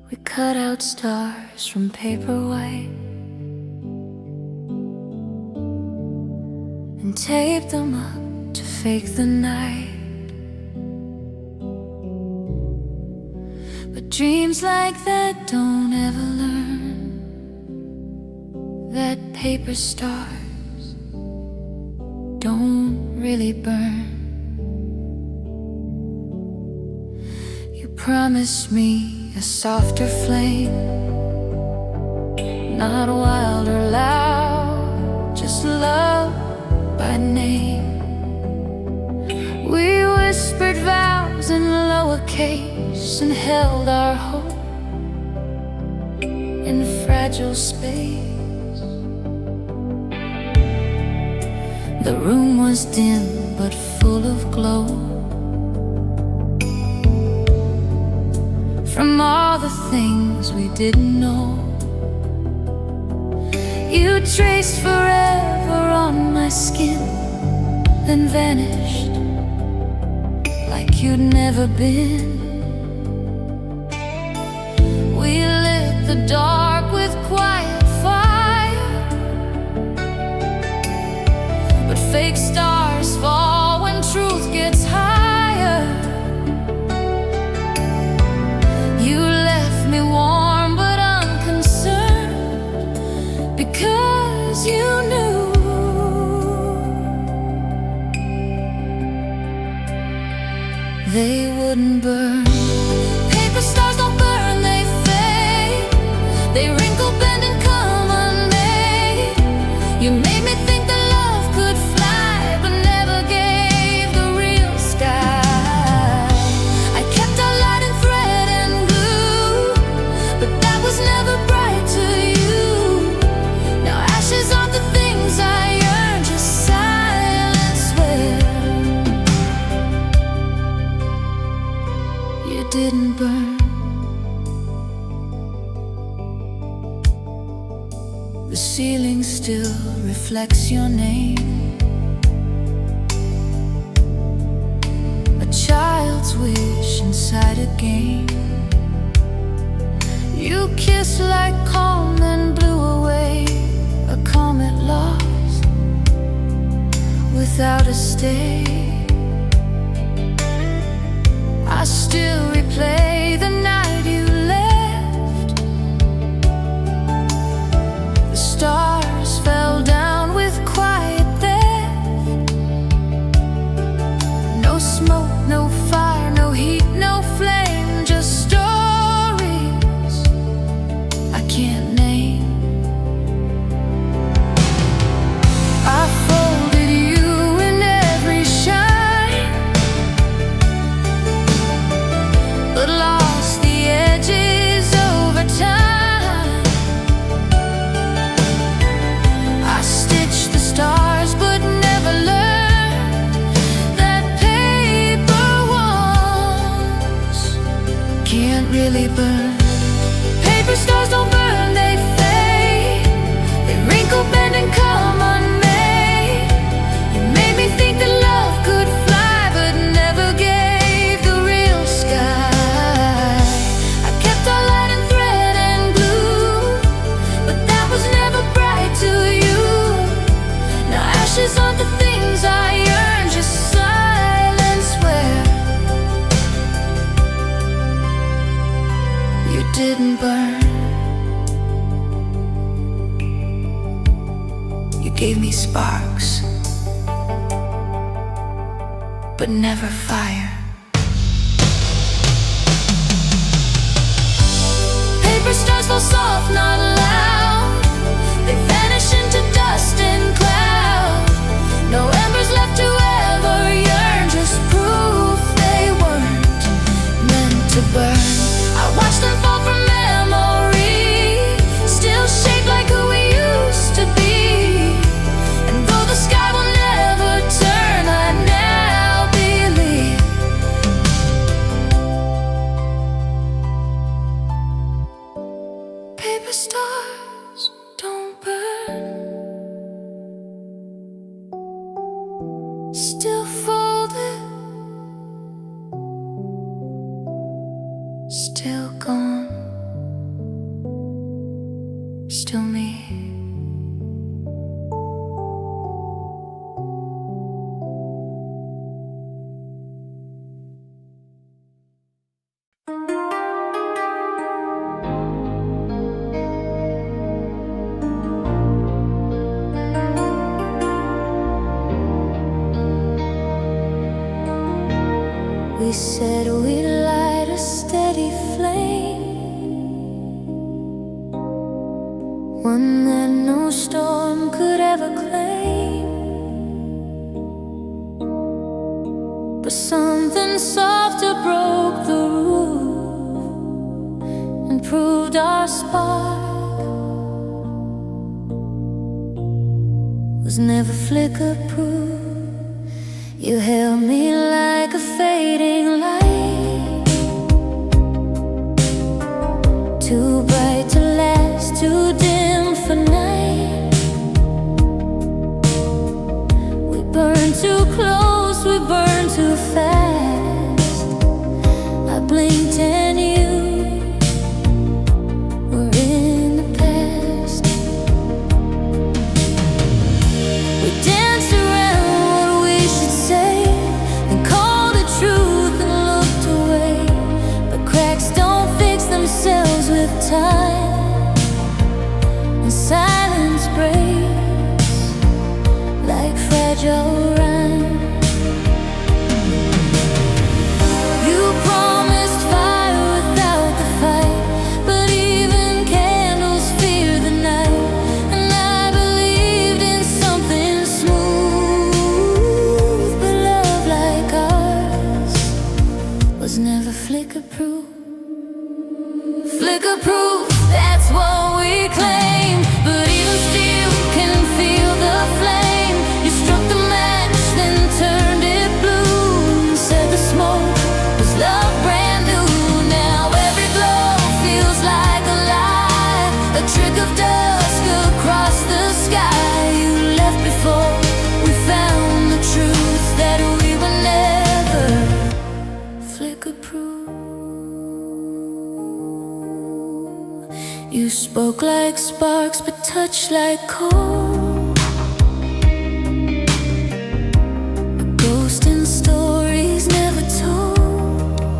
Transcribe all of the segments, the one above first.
We cut out stars from paper white and taped them up to fake the night. But dreams like that don't ever learn that paper stars don't really burn. You promised me a softer flame, not wild or loud, just love by name. We whispered vows in lowercase and held our hope in fragile space. The room was dim but full of glow from all the things we didn't know. You traced forever on my skin, then vanished like you'd never been. We lit the dark with quiet fire, but fake stars fall when truth gets higher. You left me warm but unconcerned, because you knew they wouldn't burn. Paper stars don't burn, they fade. They wrinkle, bend, and come unmade. You made me think that love could fly, but never gave the real sky. I kept our light in thread and glue, but that was never bright to you. Now ashes aren't the things I yearn, just silence where you didn't burn. The ceiling still reflects your name, a child's wish inside a game. You kissed like calm, then blew away, a comet lost without a stay. I still replay the night you left. The stars fell down with quiet theft. No smoke, no fire, no heat, no flame, just stories I can't name. I folded you in every shine, but lost the edges over time. I stitched the stars but never learned that paper ones can't really burn. Paper stars don't burn, they fade. They wrinkle, bend, and come unmade. You made me think that love could fly, but never gave the real sky. I kept our light in thread and glue, but that was never bright to you. Now ashes aren't the things I yearn, just silence where you didn't burn. You gave me sparks, but never fire. Paper stars fall soft, not loud. They vanish into dust and cloud. No embers left to ever yearn, just proof they weren't meant to burn. I watched them fall from memory, still shaped like who we used to be. And though the sky will never turn, I now believe paper stars don't burn, still folded, still gone. still me. We said we'd light a steady flame, one that no storm could ever claim. But something softer broke the roof and proved our spark was never flicker-proof. You held me like a fading light, too bright to last, too dim for night. We burned too close, we burned too fast. I blinked and you were in the past. We danced around what we should say and called the truth and looked away. But cracks don't fix themselves with time, and silence breaks like fragile rhyme. You promised fire without the fight, but even candles fear the night. And I believed in something smooth, but love like ours was never flicker-proof. Flicker-proof, that's what we claim, but even still can feel the flame. You struck the match, then turned it blue, and said the smoke was love brand new. Now every glow feels like a lie, a trick of dusk across the sky. You left before we found the truth, that we were never flicker-proof. You spoke like sparks, but touched like coal, a ghost in stories never told.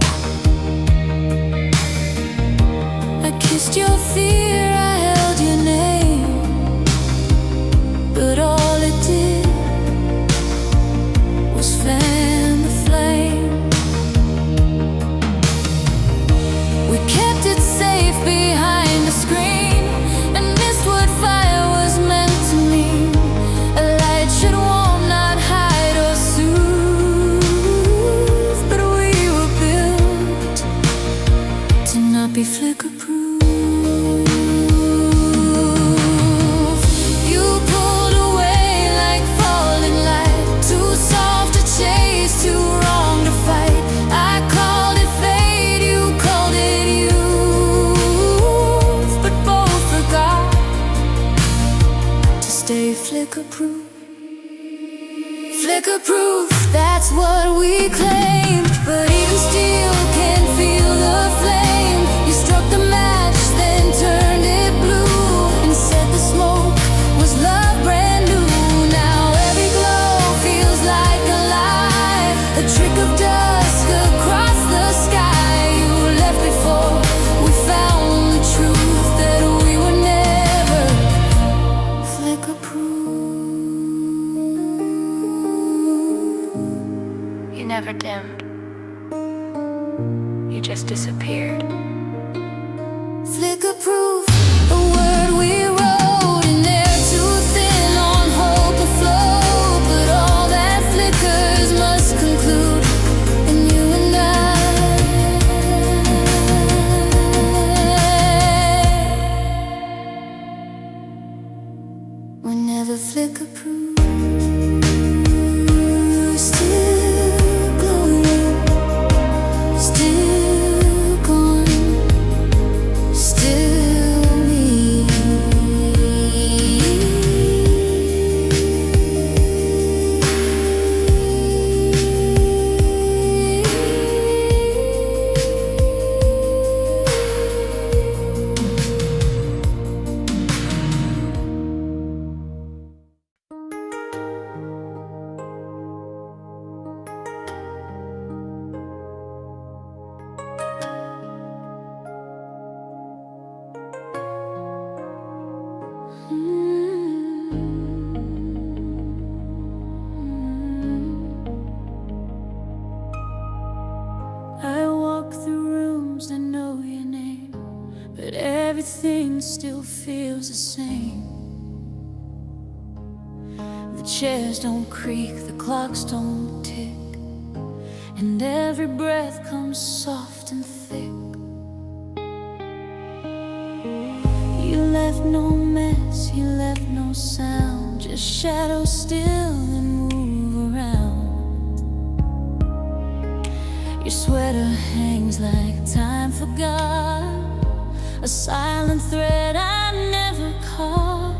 I kissed your fear, I held your name, but all it did was fan the flame. We kept it safe behind a screen and missed what fire was meant to mean. A light should warm, not hide or soothe, but we were built to not be flicker-proof. You pulled away like falling light, too soft to chase, too wrong to fight. I called it fate, you called it youth, but both forgot to stay flicker-proof. Flicker-proof, that's what we claim, but even still can't feel the flame. You struck the match, then turned it blue, and said the smoke was love brand new. Now every glow feels like a lie, a trick of dusk across the sky. You left before we found the truth, that we were never flicker-proof. You never dimmed, you just disappeared. Flicker-proof, a word we wrote in there, too thin on hope afloat. But all that flickers must conclude, and you and I were never flicker-proof. Still glowing, still gone. everything still feels the same. The chairs don't creak, the clocks don't tick, and every breath comes soft and thick. You left no mess, you left no sound, just shadows still and move around. Your sweater hangs like time forgot, a silent thread I never caught.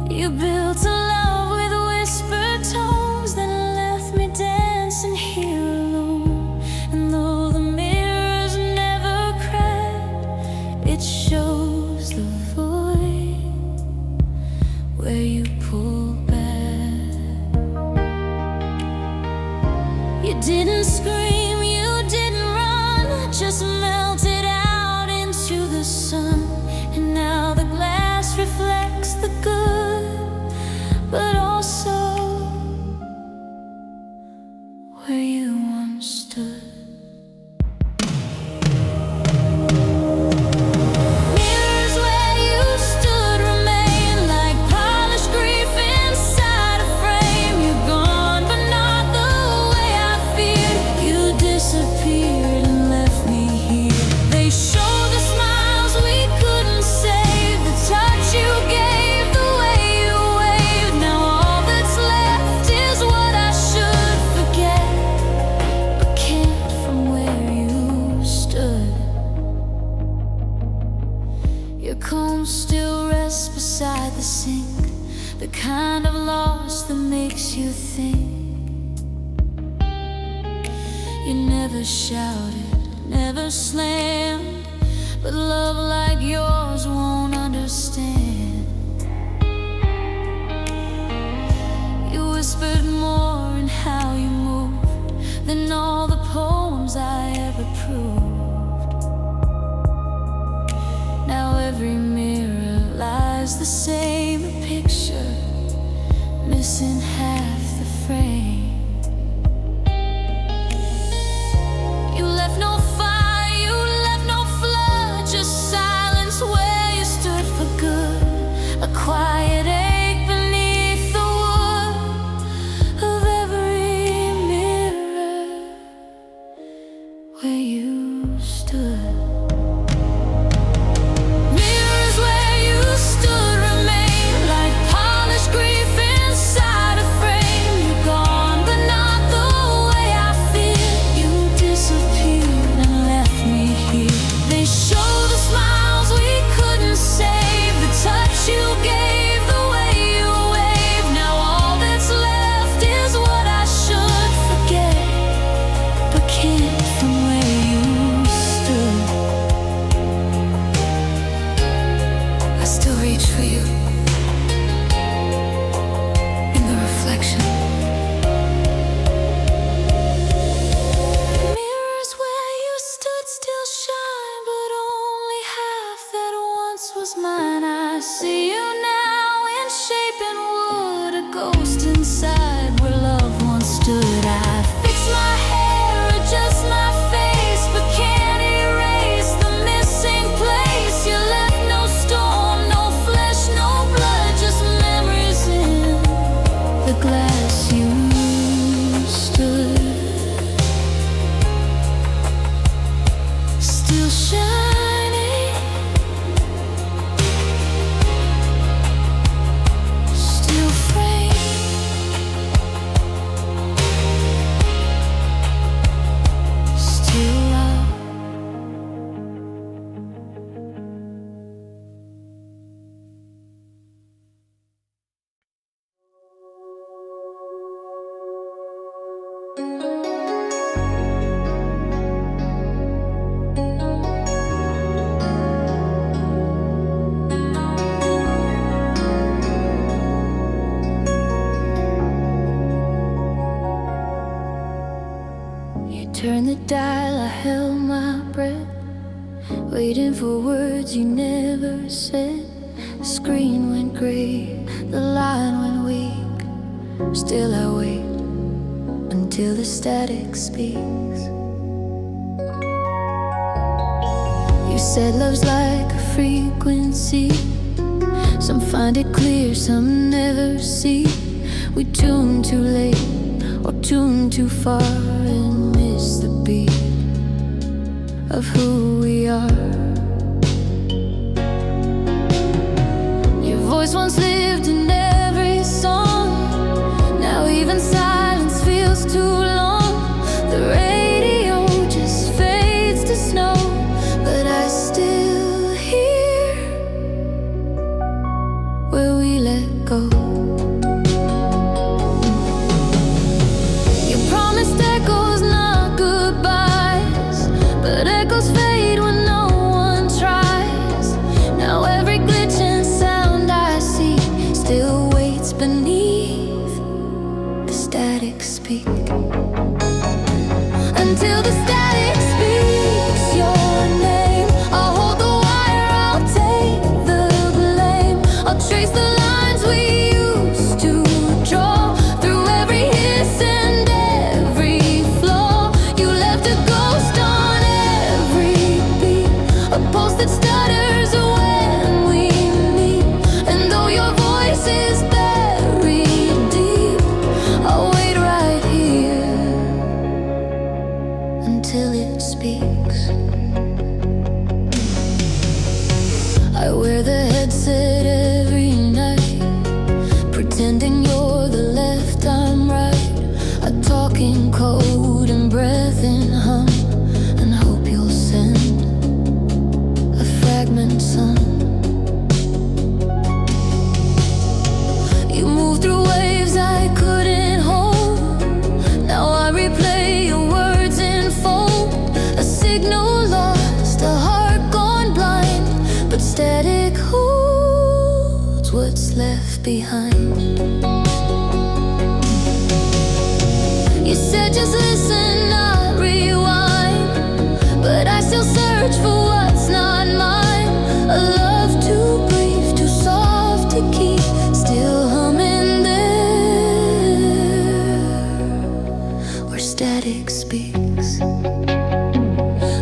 You built a love with whispered tones, then left me dancing here alone. And though the mirrors never cracked, it shows the void where you pull back. You didn't scream, you didn't run, just melted out into the sun. And now the glass reflects the good, but also where you once stood. Mirrors where you stood remain like polished grief inside a frame. You're gone, but not the way I feared. You disappeared and left me here. They show the smiles we couldn't save, the touch you gave, the way you waved. Now all that's left is what I should forget, but can't from where you stood. Your comb still rests beside the sink, the kind of loss that makes you think. You never shouted, never slammed, but love like yours won't understand. You whispered more in how you moved than all the poems I ever proved. Now every mirror lies the same, a picture missing half the frame. You left no fire, you left no flood, just silence where you stood for good. A quiet ache beneath the wood of every mirror where you stood. Mirrors where you stood remain like polished grief inside a frame. You're gone, but not the way I feel. You disappeared and left me here. They show the smiles we couldn't save, the touch you gave, the way you waved. Now all that's left is what I should forget, but can't from where you stood. I still reach for you in the reflection. Mirrors where you stood still shine, but only half that once was mine. I see you now in shape and wood, a ghost inside where love once stood. I fix my hair, adjust my face, but can't erase the missing place. You left no storm, no flesh, no blood, just memories in the glass you stood. Still shining, still framed, still love. You turned the dial, I held my breath, waiting for words you never said. The screen went gray, the line went weak. Still I wait until the static speaks. said love's like a frequency. Some find it clear, some never see. We tune too late or tune too far and miss the beat of who we are. Your voice once lived in every song. Now even silence feels too long. The radio just fades to snow, but I still hear where we let go. You promised echoes, not goodbyes, but echoes fade when no one tries. Now every glitch and sound I see still waits beneath the static speak. Until the static speaks your name, I'll hold the wire, I'll take the blame. I'll trace the lines we used to draw through every hiss and every flaw. You left a ghost on every beat, a pulse that stutters when we meet. And though your voice is buried deep, I'll wait right here until it speaks. I wear the headset every night, pretending you're the left, I'm right. I talk in code and breath and hum, and hope you'll send a fragment some. You move through waves I couldn't hold. Now I replay your words in foam. A signal lost, a heart gone blind, but static holds what's left behind. You said just listen, not rewind, but I still search for what's not mine. A love too brief, too soft to keep, still humming there where static speaks.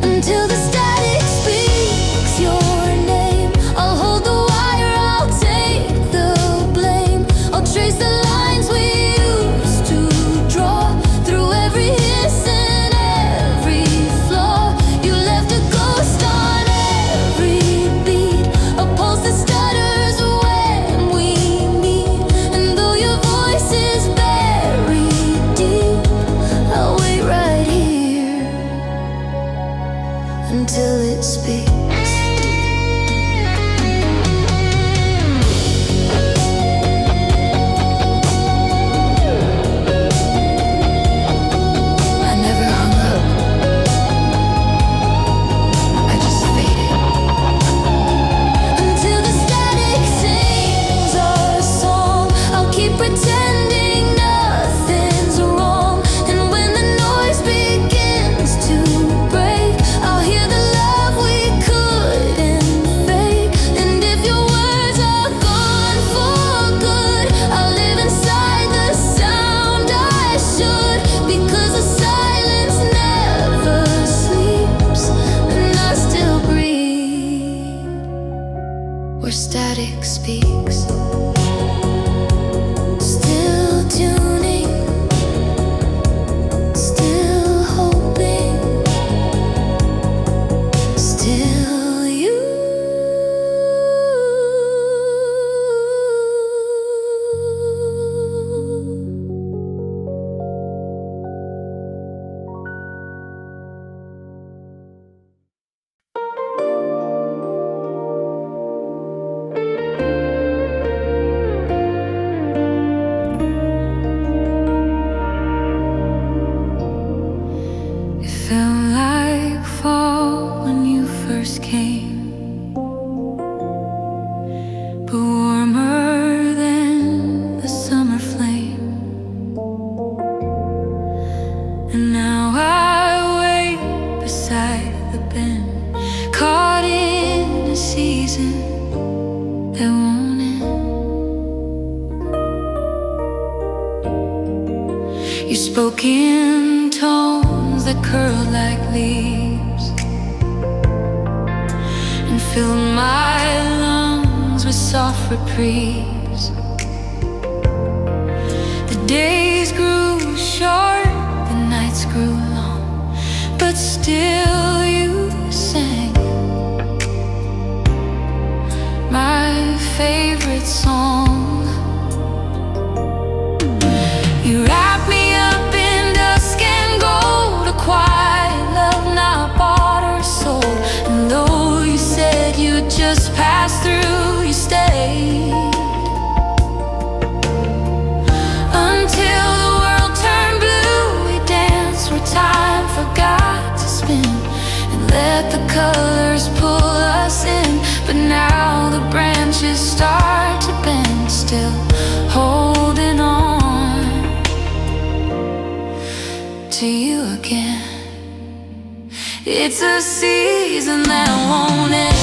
Until the static speaks your name, I'll hold the wire, I'll take the blame. I'll trace the lines we used to draw through every hiss and every flaw. You left a ghost on every beat, a pulse that stutters when we meet. And though your voice is buried deep, I'll wait right here until it speaks. I never hung up, I just faded. Until the static sings our song, I'll keep pretending nothing's wrong. And when the noise begins to break, I'll hear the love we couldn't fake. And if your words are gone for good, I'll live inside the sound I should, because the silence never sleeps, and I still breathe where static speaks. Still tuning, still hoping, still you. It felt like fall when you first came, but warmer than the summer flame. And now I wait beside the bend, caught in a season that won't end. You spoke in tones that curled like leaves, filled my lungs with soft reprise. The days grew short, the nights grew long, but still you sang my favorite song. You wrapped me up in dusk and gold, a quiet love not bought or sold. And though you said you'd just pass through, you stayed until the world turned blue. We danced where time forgot to spin and let the colors pull us in. But now the branches start to bend, still holding on to you again. It's a season that won't end,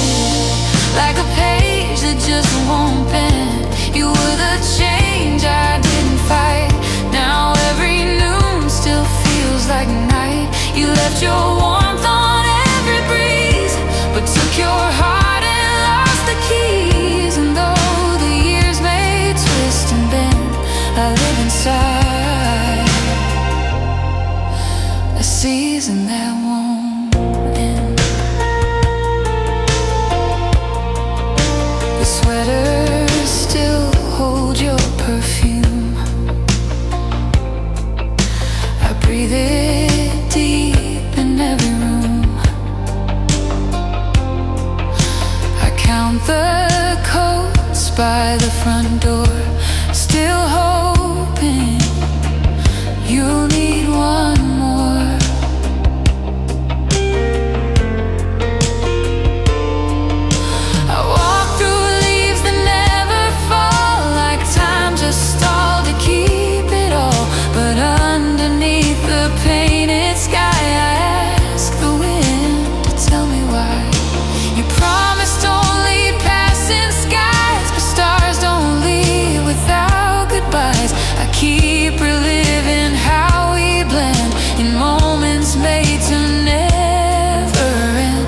like a page that just won't bend. You were the change I didn't fight. Now every noon still feels like night. You left your warmth on every breeze, but took your heart and lost the keys. And though the years may twist and bend, I live inside a season that won't end. The sweaters still hold your perfume. I breathe it deep in every room. I count the coats by the front door, still hoping you'll need one more. I walk through leaves that never fall, like time just stalled to keep it all. But underneath the painted sky, I ask the wind to tell me why. You promised only passing skies, but stars don't leave without goodbyes. I keep reliving how we blend in moments made to never end.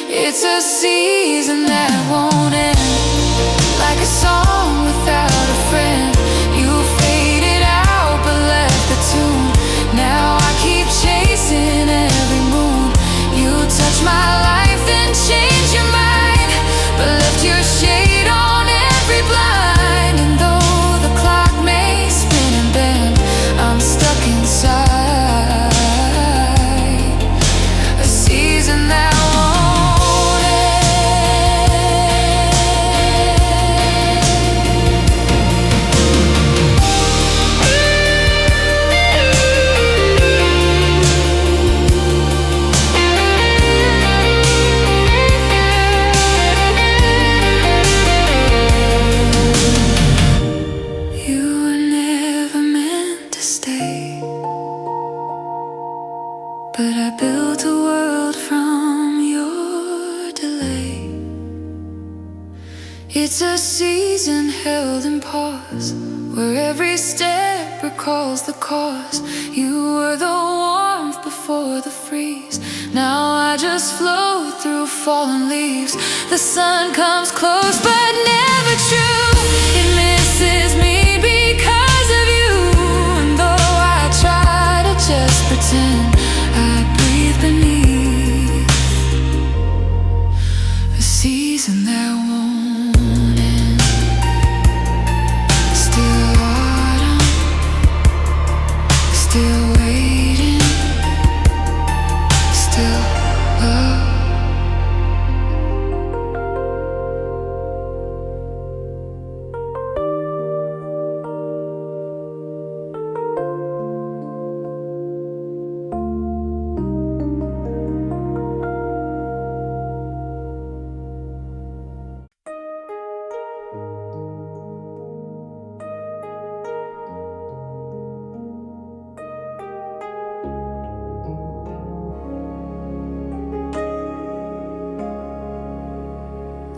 It's a season that won't end, like a song without a friend. You faded out but left the tune. Now I keep chasing every moon. You touch my life and change your mind, but left your shade on every blind. And though the clock may spin and bend, I'm stuck inside a season that won't You were never meant to stay, but I built a world from your delay. It's a season held in pause, where every step recalls the cause. You were the warmth before the freeze. Now I just float through fallen leaves. The sun comes close but never true. It misses me because of you. And though I try to just pretend, I breathe beneath a season that won't end. Still autumn, still waiting, still love.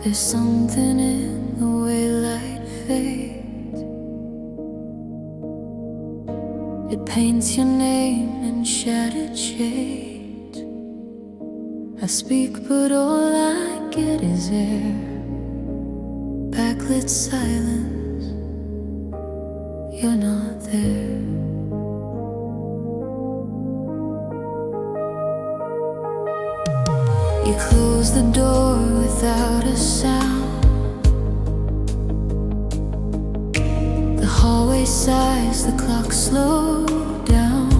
There's something in the way light fades. It paints your name in shattered shades. I speak, but all I get is air. Backlit silence, you're not there. You close the door without a sound. The hallway sighs, the clock slowed down.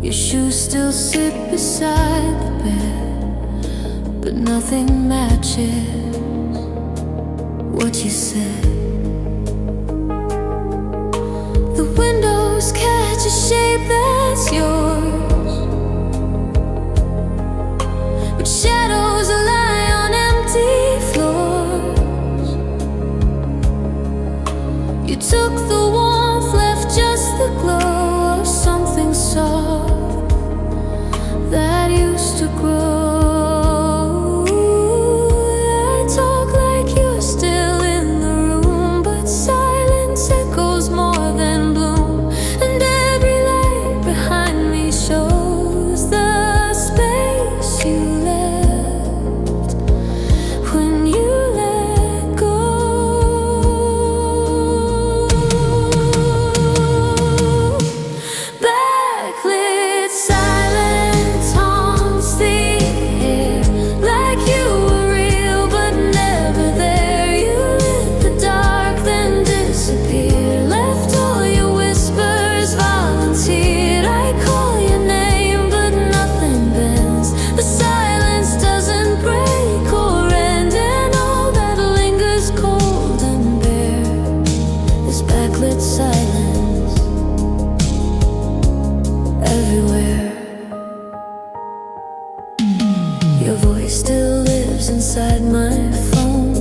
Your shoes still sit beside the bed, but nothing matches what you said. The windows catch a shape that's yours, but shadows lie on empty floors. You took the warmth, left just the glow of something soft that used to grow. I talk like you're still in the room, but silence echoes more than bloom. And every light behind me shows the space you left when you let go. Backlit silence haunts the air, like you were real but never there. You lit the dark, then disappeared, left all your whispers, volunteered. I call your name but nothing bends. The silence doesn't break or end, and all that lingers cold and bare is backlit silence everywhere. Your voice still lives inside my phone,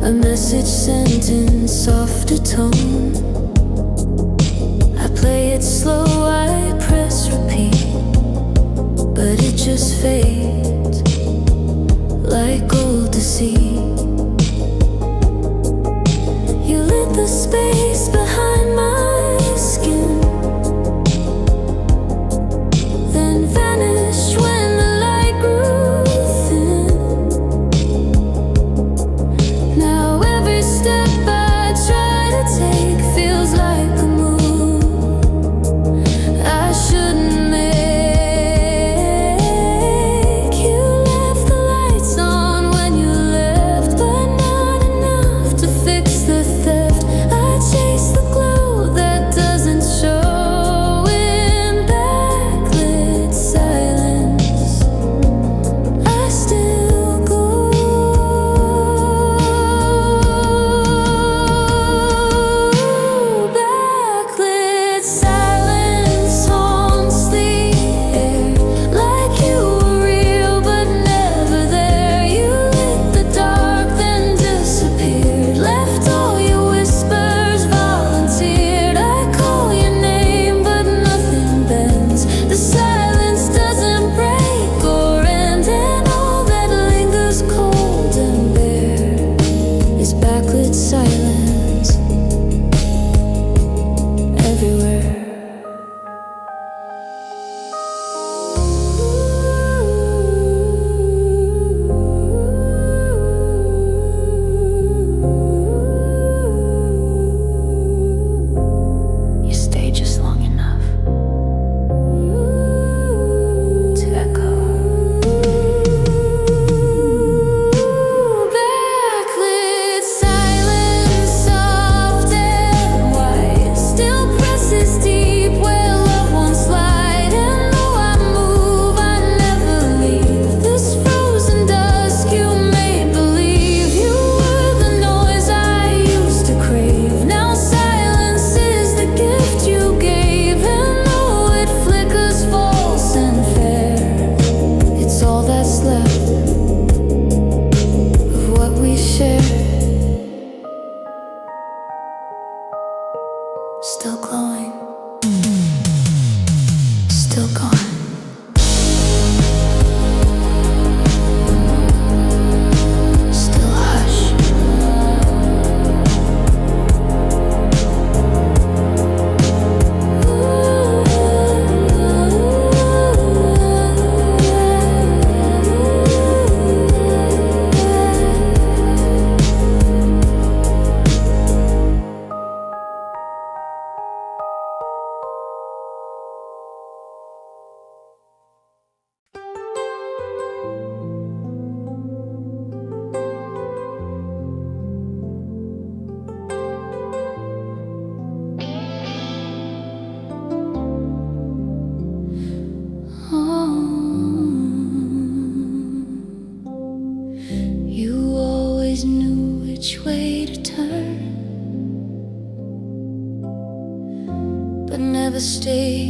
a message sent in softer tone. I play it slow, I press repeat, but it just fades like gold to see. You lit the space behind my skin, then vanished when the light grew thin. Now every step I try to take feels like a move I shouldn't make. You left the lights on when you left, but not enough to fix the theft. I chase the glow that doesn't show in backlit silence. I still go. Backlit silence haunts the air, like you were real but never there. You lit the dark, then disappeared, left all your whispers, volunteered. I call your name but nothing bends. The silence doesn't break or end, and all that lingers cold and bare is backlit silence everywhere. You stay just long enough to echo. Backlit silence, soft and white, still presses deep where loved ones lied. And though I move, I never leave. This frozen dusk you made believe. You were the noise I used to crave. Now silence is the gift you gave, and though it flickers false and fair, it's all that's left of what we shared. Still glowing, still gone. Still hush. Ooh.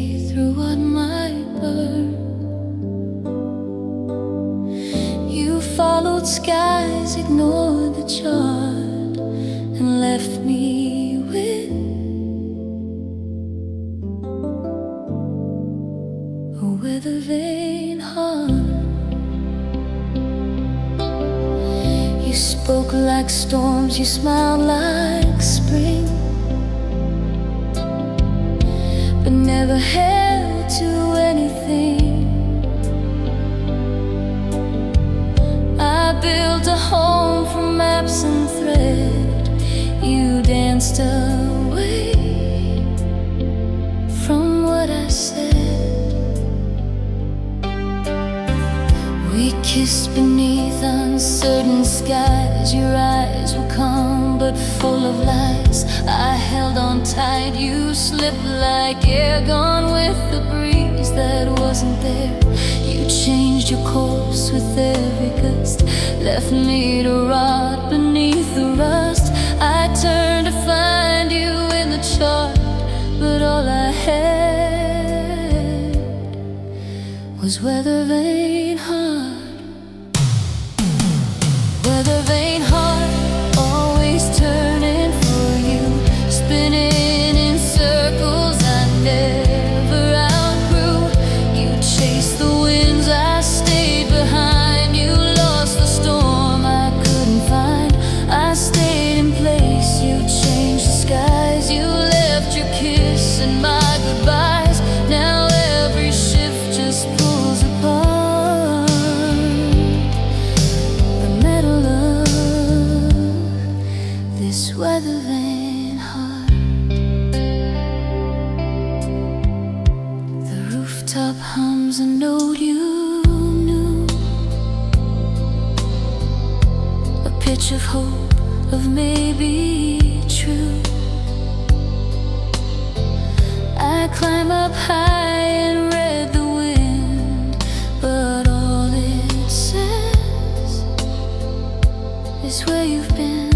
see through what might burn. You followed skies, ignored the chart, and left me with a weathervane heart. You spoke like storms, you smiled like spring, but never held to anything. I built a home from maps and thread. You danced away from what I said. We kissed beneath uncertain skies. Your eyes were calm but full of lies. I held on tight, you slipped like air, gone with the breeze that wasn't there. You changed your course with every gust, left me to rot beneath the rust. I turned to find you in the chart, but all I had was weathervane heart. Weathervane heart, always turning for you, spinning in circles I never outgrew. You chased the winds, I stayed behind. You lost the storm I couldn't find. I stayed in place, you changed the skies. You left your kiss and my goodbyes. Now every shift just pulls apart the metal of this weathervane heart. The rooftop hums a note you knew, a pitch of hope, of maybe true. I climb up high and read the wind, but all it says is where you've been.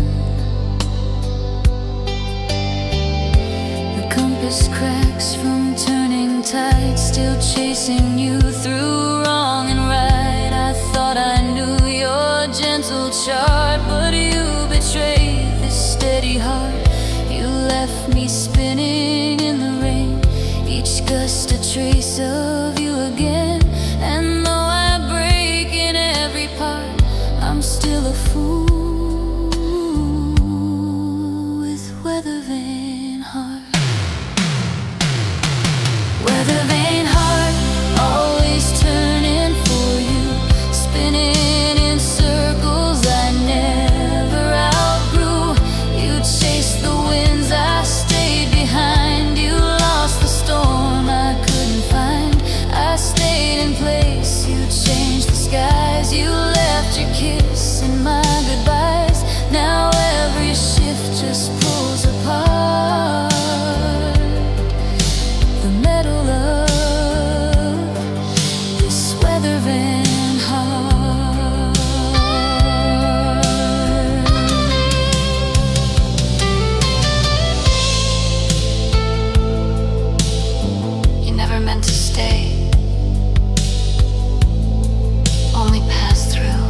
The compass cracks from turning tides, still chasing you through wrong and right. I thought I knew your gentle chart, but you betrayed this steady heart. You left me spinning in the rain, each gust a trace of you again. And though I break in every part, I'm still a fool with weathervane heart. Weathervane heart, always turning for you, spinning in circles I never outgrew. You chased the winds, I stayed behind. You lost the storm I couldn't find. I stayed in place, you changed the skies. You left your kiss and my goodbyes. Now every shift just pulls apart the metal of this weathervane heart. You never meant to stay, only pass through.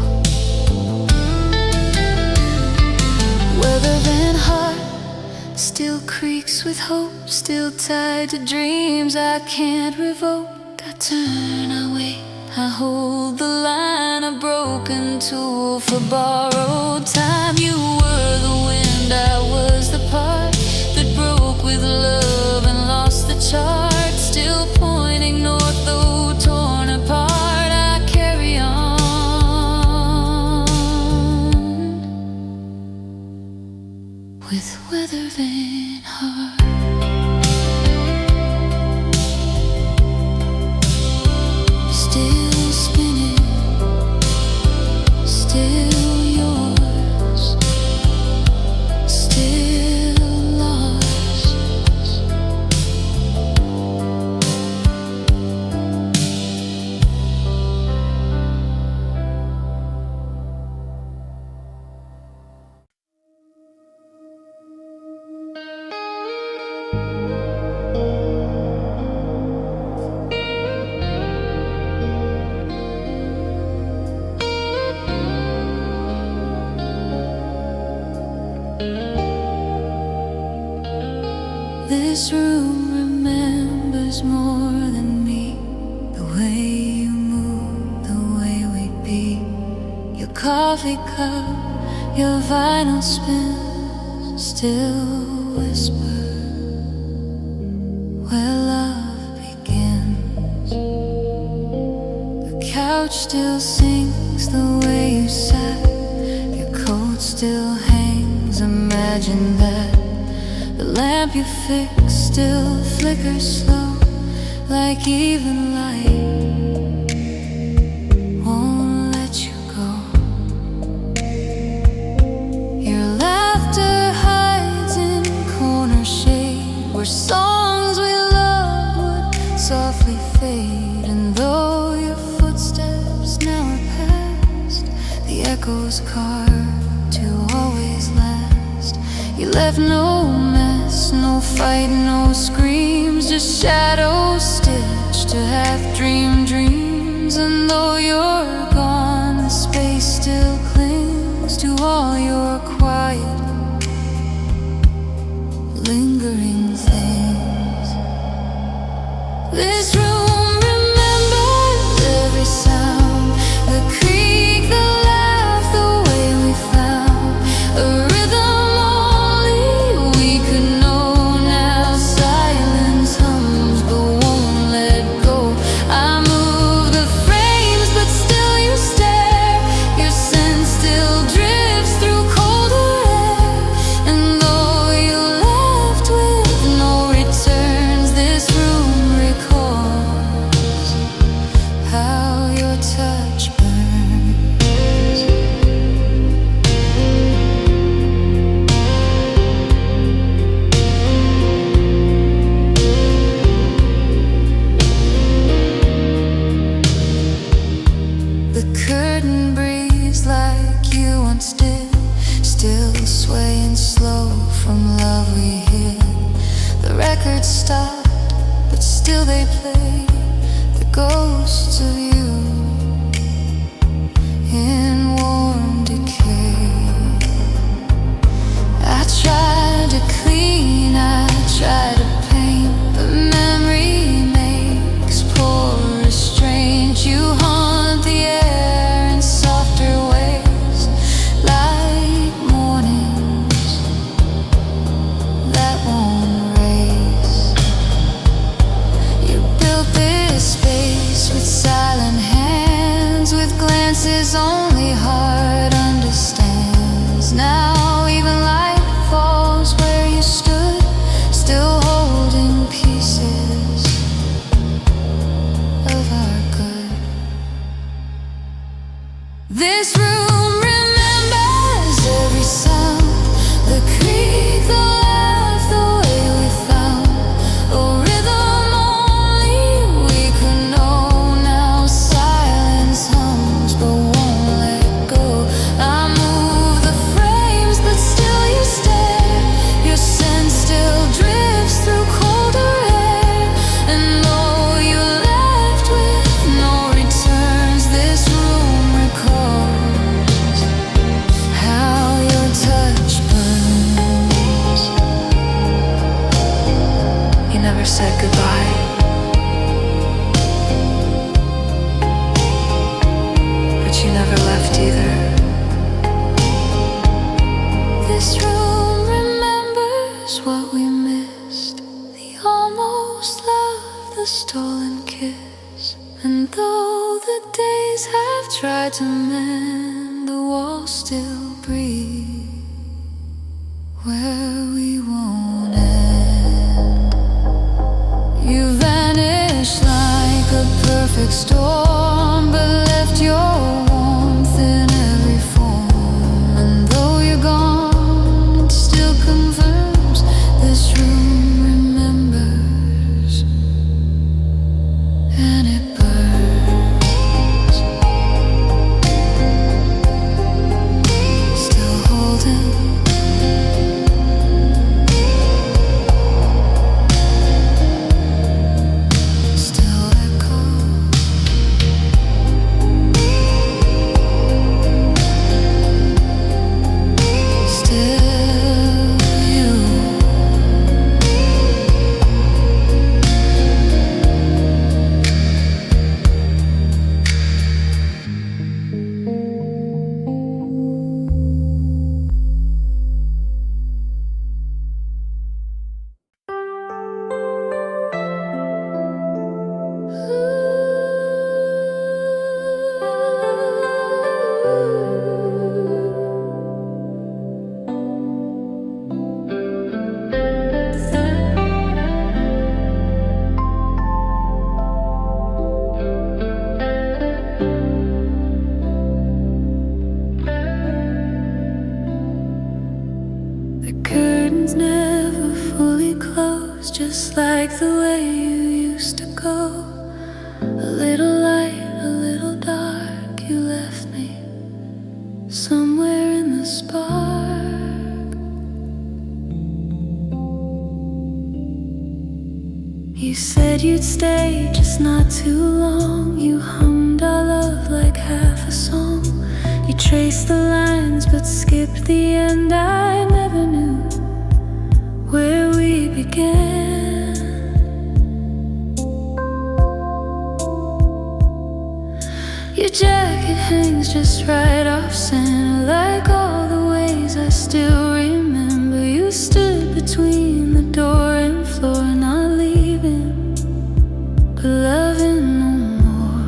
Weathervane heart still creaks with hope, still tied to dreams I can't revoke. I turn, I wait, I hold the line, a broken tool for borrowed time. You were the wind, I was the part that broke with love and lost the chart. Still pointing north, though torn apart, I carry on with weathervane heart. Still spinning, still yours, still lost. This room remembers more than me. The way you move, the way we'd be. Your coffee cup, your vinyl spins, still whisper where love begins. The couch still sings the way you sat. Your coat still hangs, imagine that. The lamp you fixed still flickers slow, like even light won't let you go. Your laughter hides in corner shade, where songs we loved would softly fade. And though your footsteps now are past, the echoes carved to always last. You left no mess, no fight, no screams, just shadows stitched to half-dreamed dreams. And though you're gone, the space still clings to all your quiet, lingering things. This room remembers every sound, the creak, the laugh, the way we found a rhythm stopped, but still they play the ghosts of you in warm decay. I tried to clean, I tried to paint, but memory makes poor restraint. You haunt the air in softer ways, like mornings that won't. With silent hands, with glances only heart understands. Now even light falls where you stood, still holding pieces of our good. This room remembers every sound, the creak, the laugh, the way we found a rhythm. Said goodbye, but you never left either. This room remembers what we missed, the almost love, the stolen kiss. And though the days have tried to mend, the walls still breathe where we won't end. You vanished like a perfect storm, but left your warmth in every form. And though you're gone, it still confirms this room remembers, and it burns. Still holding traced the lines but skipped the end. I never knew where we began. Your jacket hangs just right off center, like all the ways I still remember. You stood between the door and floor, not leaving, but loving no more.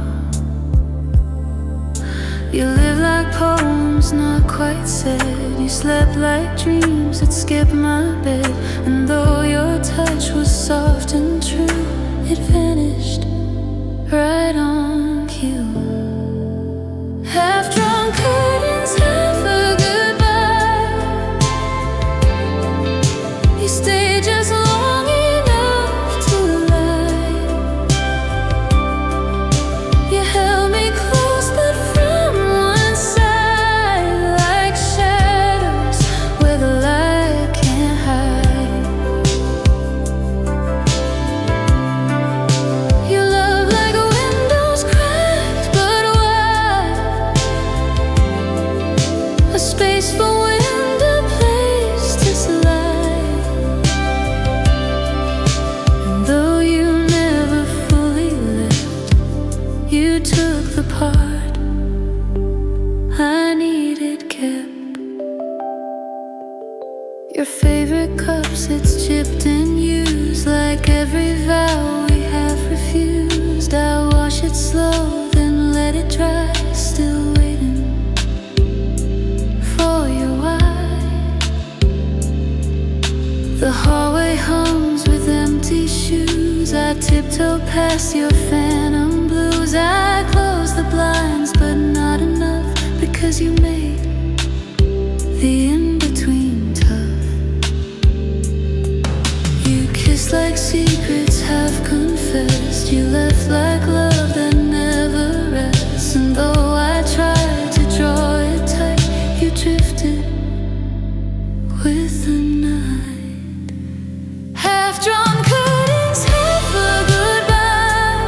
You live like poems not quite said. You slept like dreams that skipped my bed. And though your touch was soft and true, it vanished right on cue. Half-drawn curtains, half a goodbye. You stayed just long enough to lie. You held me close but from one side, like shadows where the light can't hide. You love like windows cracked but wide, a space for wind, a place to slide. And though you never fully left, you took the part I needed kept. Your favorite cups, it's chipped and used, like every vow we have refused. I wash it slow, then let it dry, still waiting for your why. The hallway hums with empty shoes. I tiptoe past your phantom blues. I close the blinds, but not enough, because you made the in-between tough. You kissed like secrets half confessed. You left like love that never rests. And though I tried to draw it tight, you drifted with the night. Half-drawn curtains, half a goodbye.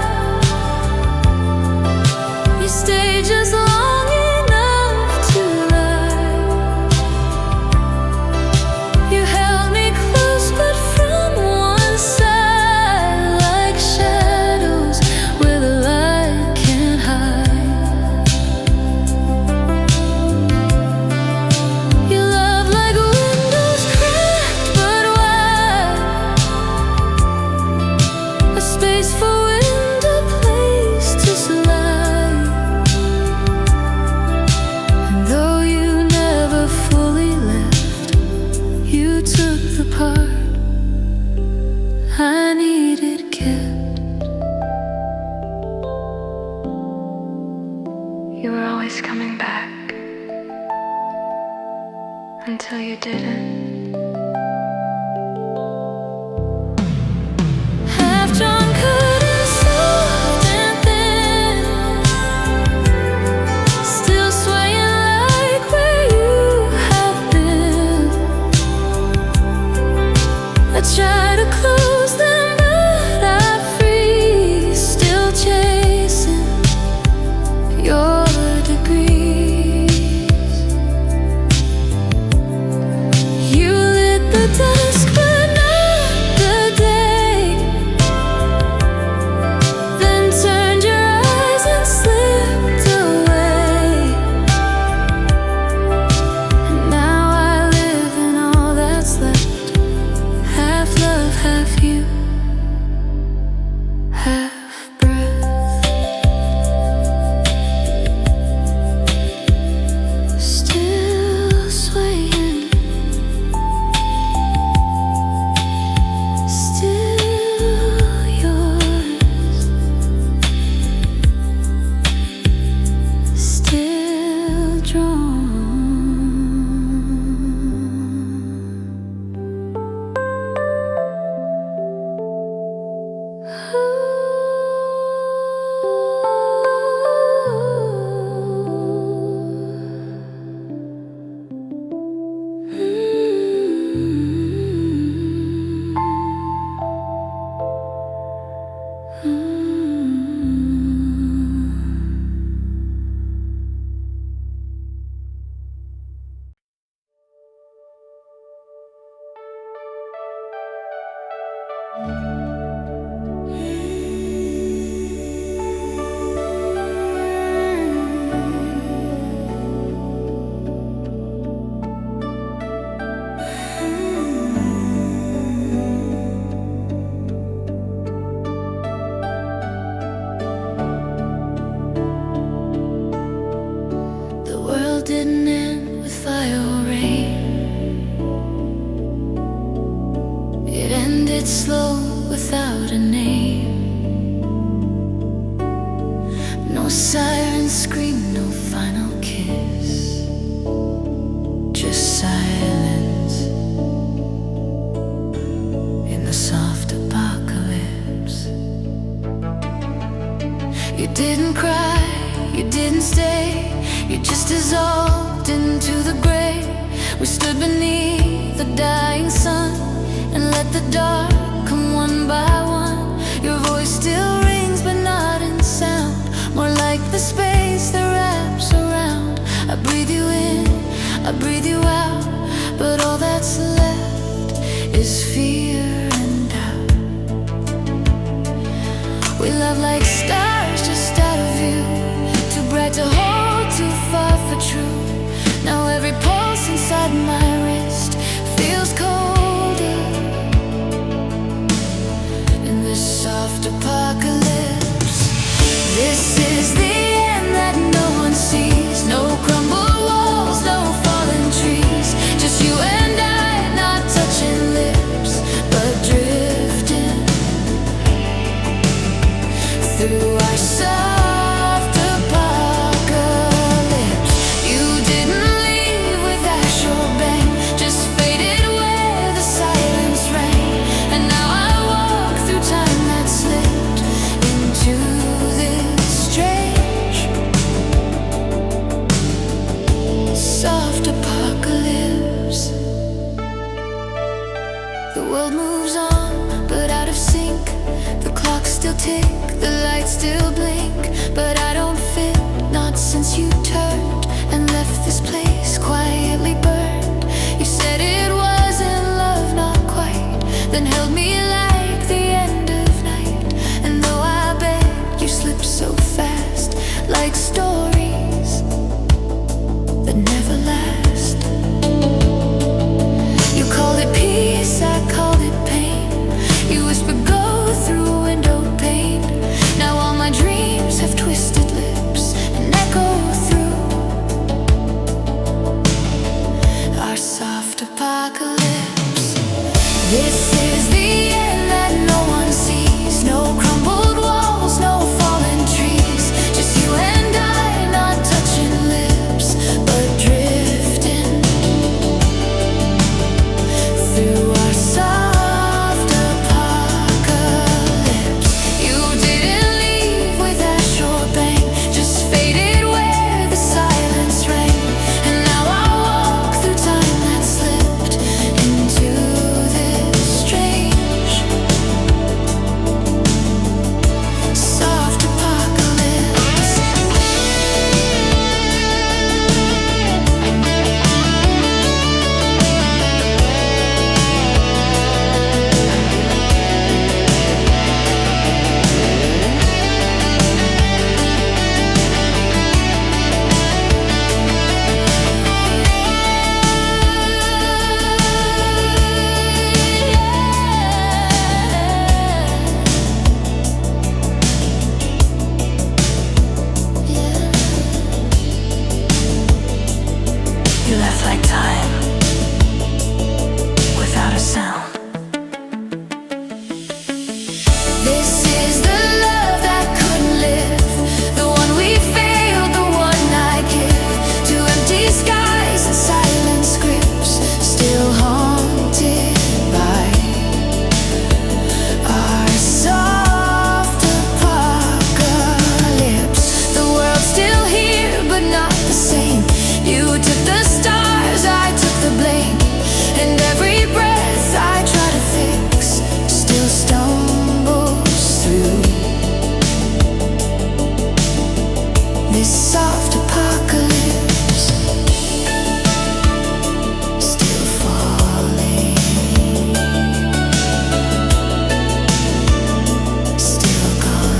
You stayed just long enough to lie. You held me close but from one side, like shadows where the light can't hide. You love like windows cracked but wide, a space for wind, a place to slide. And though you never fully left, you took the part I needed kept. You were always coming back until you didn't. Half-drawn curtains, soft and thin, still swaying like where you have been. I try to close them, but I freeze, still chasing your degrees. You siren scream, no final kiss, just silence in the soft apocalypse. You didn't cry, you didn't stay, you just dissolved into the gray. We stood beneath the dying sun and let the dark come one by one. Your voice still rings but not in sound, more like the space that wraps around. I breathe you in, I breathe you out, but all that's left is fear and doubt. We love like stars just out of view, too bright to hold, too far for true. Now every pulse inside my wrist feels colder in this soft apocalypse. This is the end that no one sees. No crumbled walls, no fallen trees. Just you and I, not touching lips, but drifting through our soft apocalypse. You didn't leave with actual bang, just faded where the silence rang. And now I walk through time that slipped into this strange soft apocalypse. The world moves on, but out of sync. The clocks still tick, the lights still blink, but I don't fit, not since you turned and left this place quietly burned. You said it wasn't love, not quite, then held me like the end of night. And though I bet you slipped so fast, like stories that never last. You called it peace, I called it pain. You whispered go through a window pane. Now all my dreams have twisted lips and echo through our soft apocalypse. This is the end that no one sees. No crumbled walls, no fallen trees. Just you and I, not touching lips, but drifting through our soft apocalypse. You didn't leave with a short bang, just faded where the silence rang. And now I walk through time that slipped into this strange soft apocalypse. You left like time, without a sound. This is the love that couldn't live, the one we failed, the one I give to empty skies and silent scripts, still haunted by our soft apocalypse. The world's still here, but not the same. You took the stars, I took the blame, and every breath I try to fix still stumbles through this soft apocalypse. Still falling, still gone.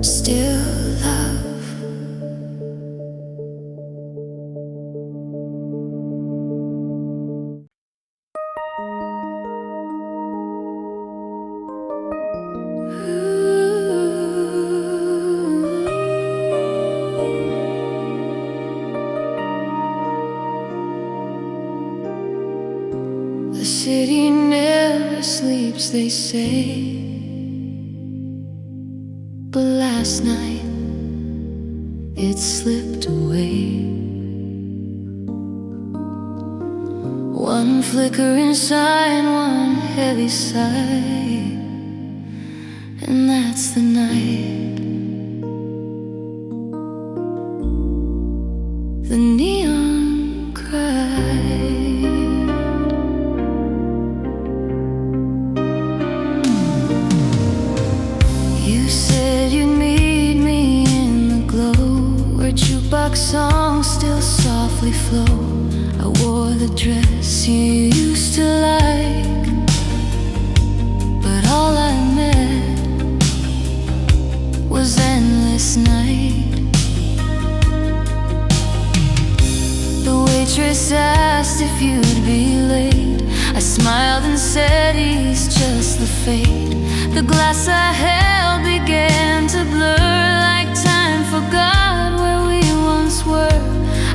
Still love. The city never sleeps, they say. But last night it slipped away. One flickering sign, one heavy sigh, and that's the night. The neon cried. You said you'd meet me in the glow, where jukebox songs still softly flow. I wore the dress you used to like, but all I met was endless night. The waitress asked if you'd be late. I smiled and said he's just the fate. The glass I held began to blur, like time forgot where we once were.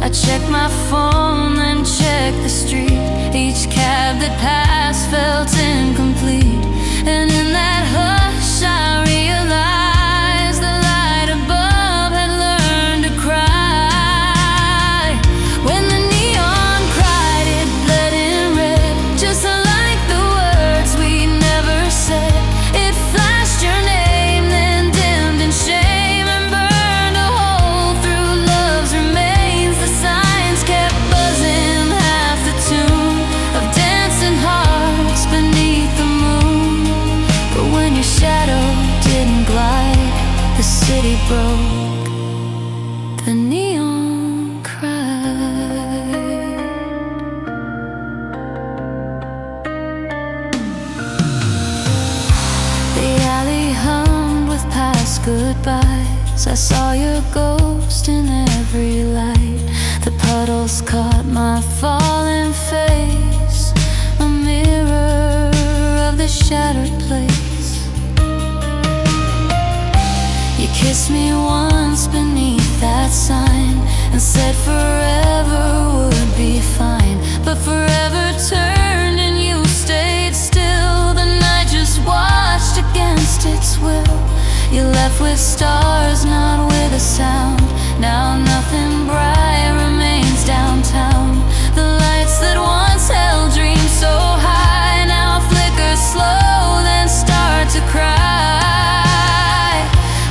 I checked my phone, then checked the street. Each cab that passed felt incomplete, and in that hush I realized the light above had learned to cry. When the neon cried, it bled in red, just like the words we never said. It flashed your name, then dimmed in shame, and burned a hole through love's remains. The signs kept buzzing, half the tune of dancing hearts beneath the moon. But when your shadow didn't glide, the city broke. The neon cried. The alley hummed with past goodbyes. I saw your ghost in every light. The puddles caught my falling face, a mirror of the shattered place. You kissed me once beneath that sign and said forever would be fine. But forever turned and you stayed still. The night just watched against its will. You left with stars, not with a sound. Now nothing bright remains downtown. The lights that once held dreams so high now flicker slow, then start to cry.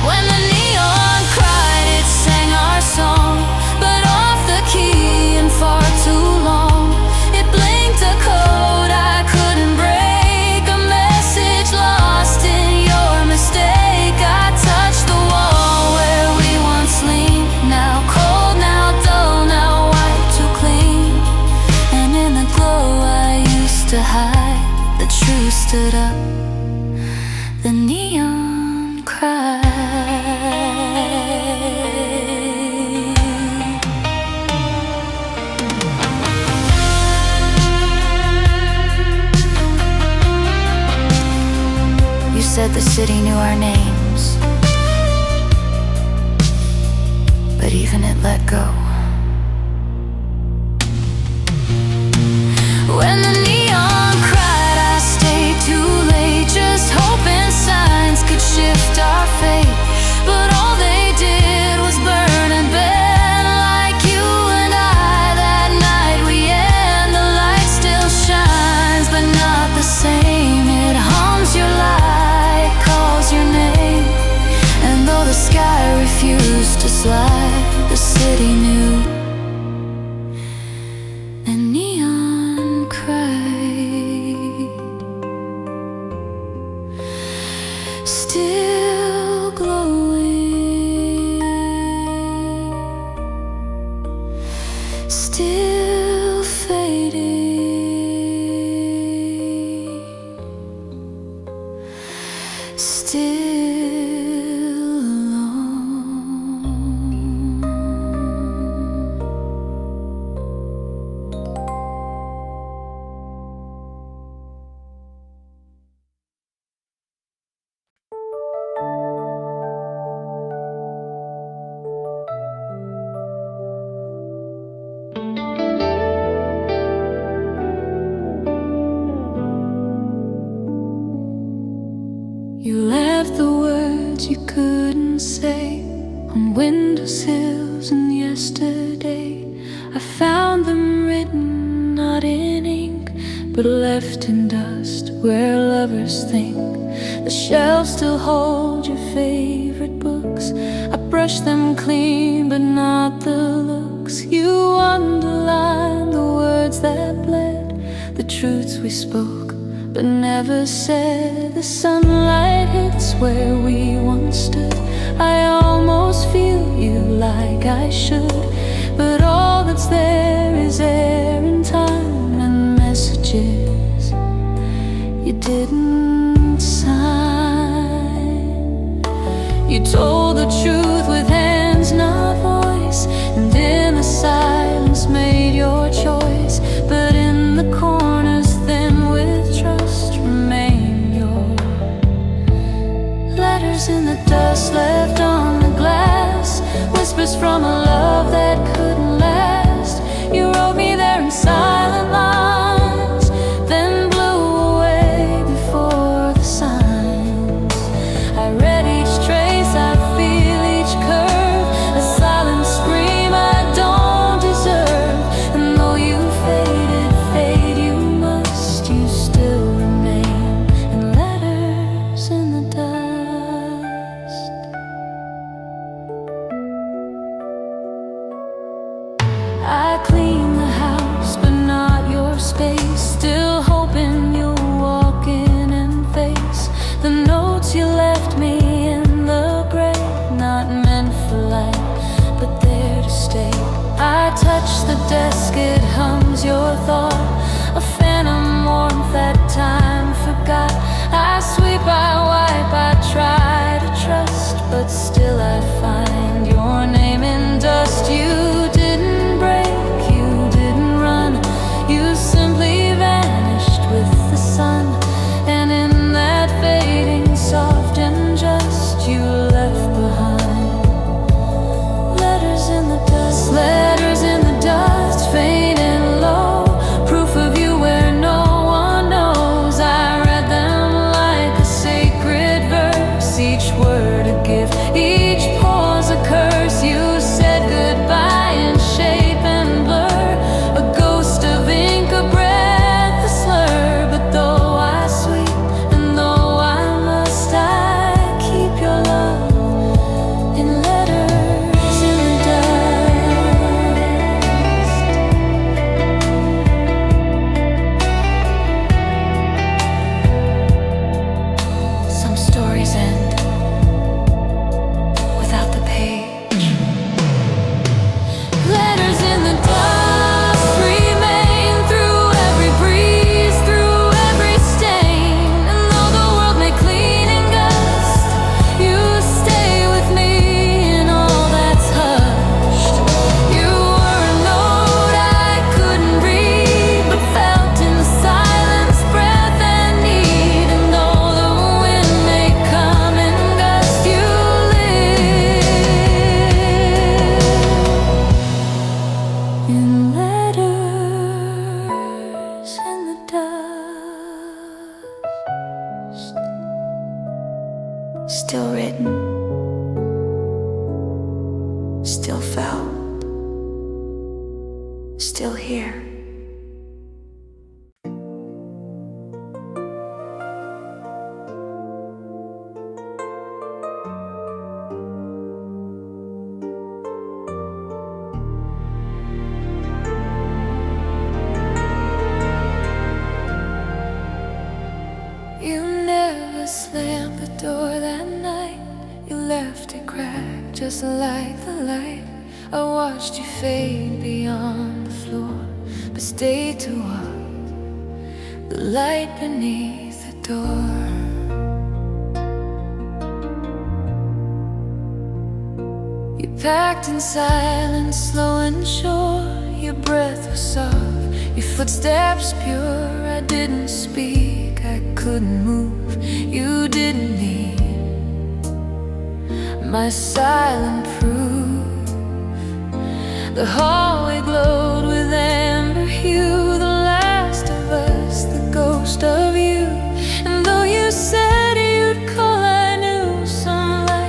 When the neon cried, it sang our song, but off the key and far too long. It blinked a code I couldn't break, a message lost in your mistake. I touched the wall where we once leaned, now cold, now dull, now wiped too clean. And in the glow I used to hide, the truth stood up. The neon cried. You said the city knew our names, but even it let go. When the neon cried, I stayed too late, just hoping signs could shift our fate. But all they did was burn and bend, like you and I. That night we end, the light still shines, but not the same. It hums your light, calls your name, and though the sky refused to slide, the city knew. And neon cried, still glowing, still fading, still alone. words you couldn't say on windowsills and yesterday. I found them written not in ink, but left in dust where lovers think. The shelves still hold your favorite books. I brush them clean, but not the looks. You underline the words that bled, the truths we spoke but never said. The sunlight hits where we once stood. I almost feel you like I should, but all that's there is air and time and messages you didn't sign. You told the truth with hands, not voice, and in the silence made your choice. But in the corners, thin with trust, remain your letters in the dust left on the glass, whispers from a love that couldn't last. You wrote me there in silent lines, then blew away before the signs. I read each trace, I feel each curve, a silent scream I don't deserve. And though you faded, fade you must, you still remain in letters in the dust. I clean the house, but not your space. Still hoping you'll walk in and face the notes you left me in the gray. Not meant for life, but there to stay. I touch the desk, it hums your thought, a phantom warmth that time forgot. I sweep, I wipe, I try to trust, but still I find your name in dust. You didn't break, you didn't run, you simply vanished with the sun. And in that fading, soft and just, you left behind letters in the dust. Letters in the dust, faint and low, proof of you where no one knows. I read them like a sacred verse, each word a gift, each pause a curse. You said goodbye in shape and blur, a ghost of ink, a breath, a slur. But though I sweep and though I must, I keep your love in letters in the dust. Some stories end without the page. Letters in the dust remain through every breeze, through every stain. And though the world may clean and gust, you stay with me in all that's hushed. You were a note I couldn't read, but felt in the silence, breath and need. And though the wind may come and gust, you live in letters in the dust. Still written, still felt, still here. You never slammed the door that night. You left it cracked just like the light. I watched you fade beyond the floor, but stayed to watch the light beneath the door. You packed in silence, slow and sure. Your breath was soft, your footsteps pure. I didn't speak, I couldn't move. You didn't need my silent proof. The hallway glowed with amber hue, the last of us, the ghost of you. And though you said you'd call, I knew some light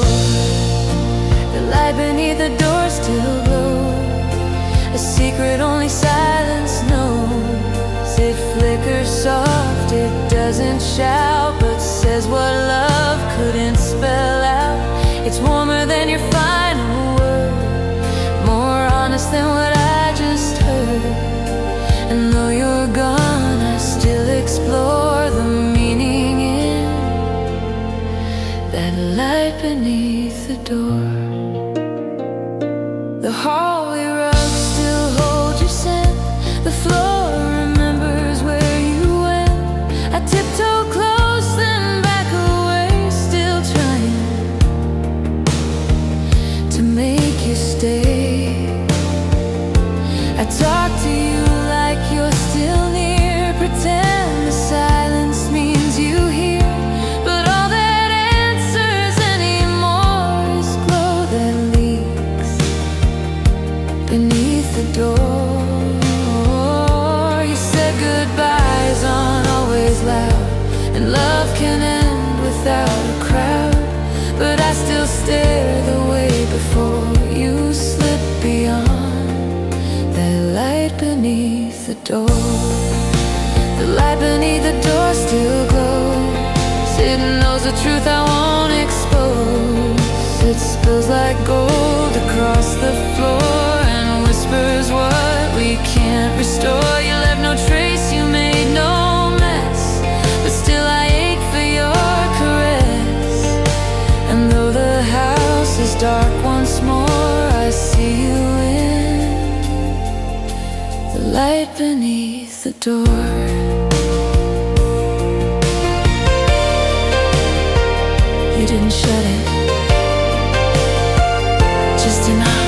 door. The light beneath the door still glows, a secret only silence knows. It flickers soft, it doesn't shout, but says what love couldn't spell out. It's warmer than your final word, more honest than what I just heard. And though you're gone, I still explore the meaning in that light beneath the door. The hallway rugs still hold your scent, the floor remembers where you went. I tiptoe close then back away, still trying to make you stay. I talk to you like you're still near, pretend the silence means you hear, but all that answers anymore is glow that leaks beneath the door. You said goodbyes aren't always loud, and love can end without a crowd, but I still stare the way before you slip beyond that light beneath the door. The light beneath the door still glows, it knows the truth I won't expose. It spills like gold across the floor and whispers what we can't restore. You left no trace, you made no mess, but still I ache for your caress. And though the house is dark once more, I see you in the light beneath the door. You didn't shut it just enough.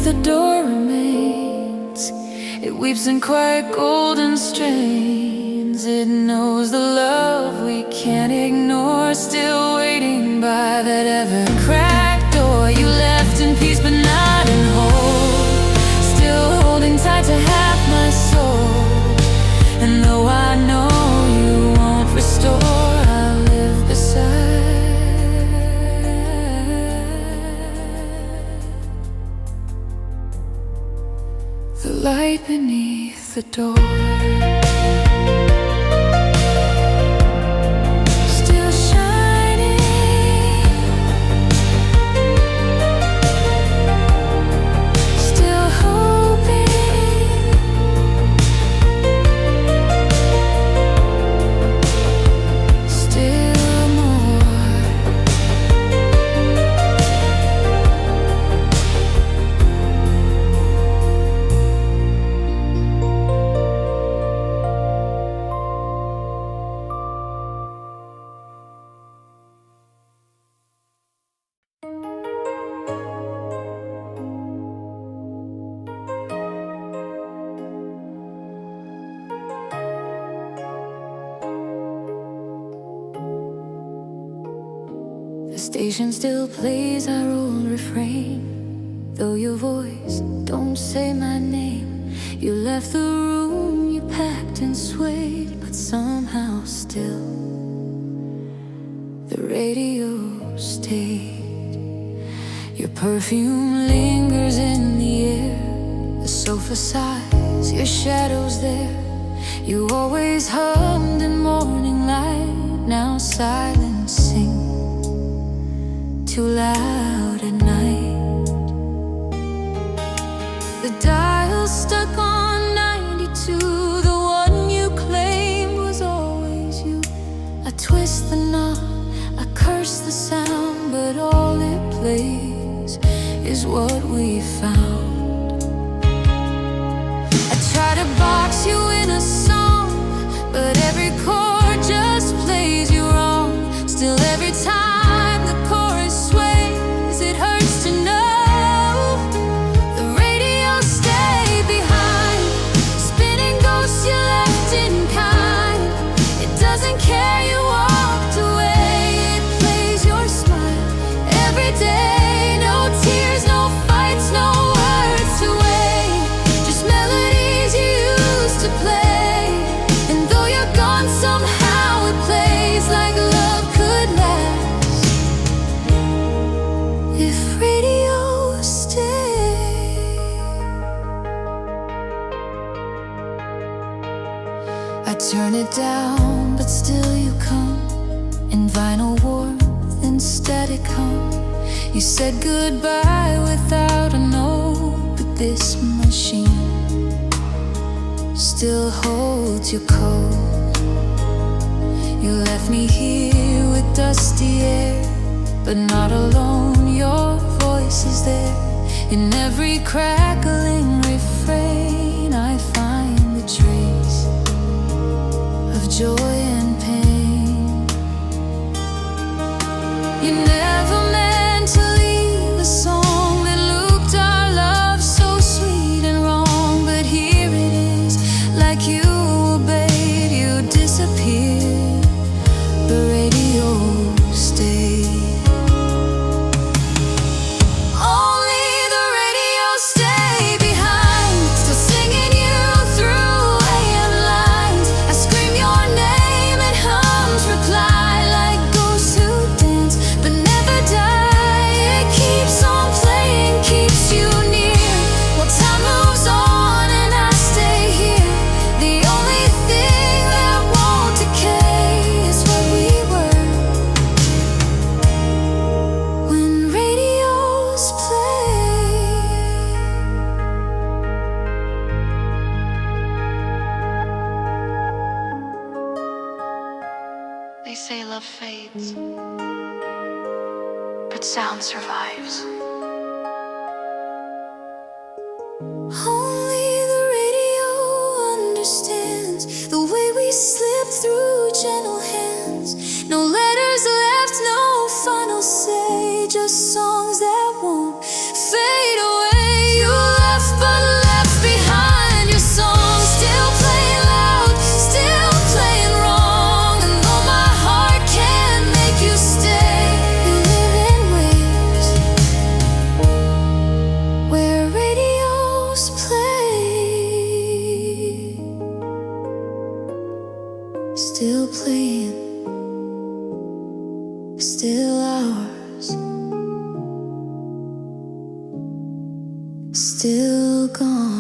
The door remains, it weeps in quiet golden strains. It knows the love we can't ignore, still waiting by that ever-cracked door. You left in peace but not in whole, still holding tight to half my soul. And though I know you won't restore, I'll live beside the light beneath the door. Still shining, still hoping, still more. The station still plays our old refrain, though your voice don't say my name. You left the room, you packed and swayed, but somehow still the radio stayed. Your perfume lingers in the air, the sofa sighs, your shadow's there. You always hummed in morning light, now silence sings too loud at night. The dial's stuck on 92, the one you claimed was always you. I twist the knob, I curse the sound, but all it plays is what we found. I try to box you in a song, but every chord just plays you wrong. Still every time the chorus sways, it hurts to know the radio stayed behind, spinning ghosts you left in kind. It doesn't care where you walked away. It plays your smile every day. No tears, no fights, no words to wait. Just melodies you used to play. And though you're gone, somehow it plays like love could last. If radio stayed, I turn it down, but still you come in vinyl warmth and static hum. You said goodbye without a note, but this machine still holds your coat. You left me here with dusty air, but not alone. Your voice is there in every crackling refrain. I find the trace of joy and pain. You never meant to leave a song that looped our love so sweet and wrong, but here it is, like you obeyed, you disappeared. The radio stayed. Only the radio stayed behind, still singing you through AM lines. I scream your name and hums reply like ghosts who dance but never die. It keeps on playing, keeps you near, while time moves on and I stay here. The only thing that won't decay is what we were when radios play. They say love fades, but sound survives. Only the radio understands the way we slip through gentle hands. No letters left, no final say, just songs that won't fade away. You left but left behind your song, still playing loud, still playing wrong. And though my heart can't make you stay, you live in waves where radios play. Still playing, still ours, still gone.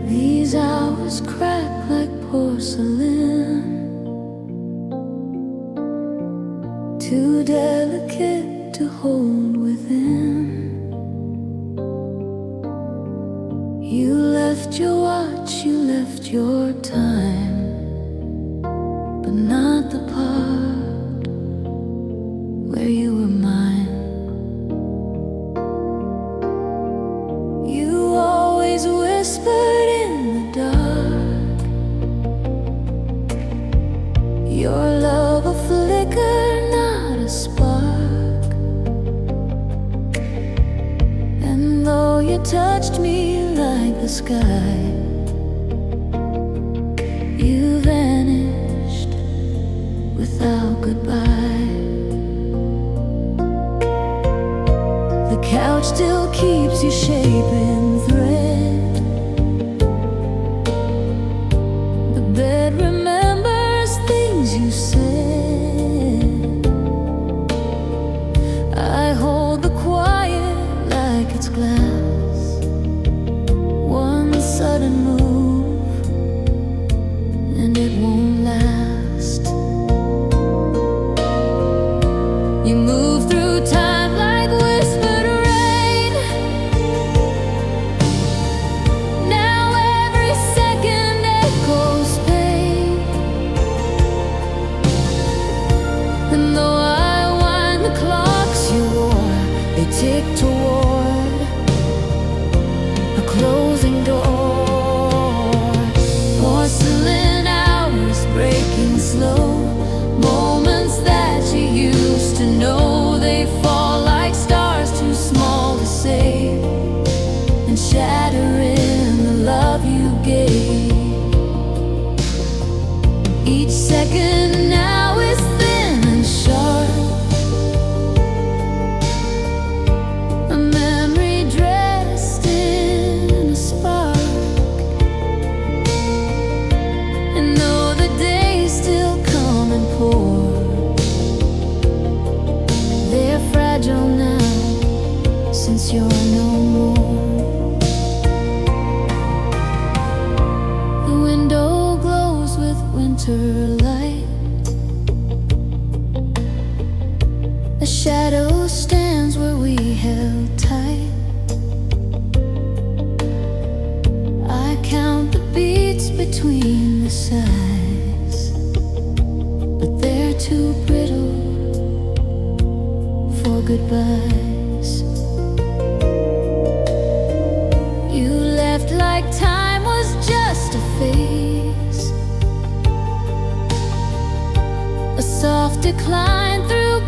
These hours crack like porcelain, too delicate to hold within. You left your watch, you left your time, but not the part where you were mine. You always whispered in the dark, your love a flicker, not a spark. And though you touched me like the sky, you vanished without goodbye. The couch still keeps you shaping thread, the bed remembers things you said. I hold the quiet like it's glass, one sudden move and it won't last. You move through time like whispered rain, gate. Each second now is thin and sharp, a memory dressed in a spark. And though the days still come and pour, they're fragile now, since you're no more. The window glows with winter light, a shadow stands where we held tight. I count the beats between the sighs, but they're too brittle for goodbyes. You left like time was just a phase, a soft decline through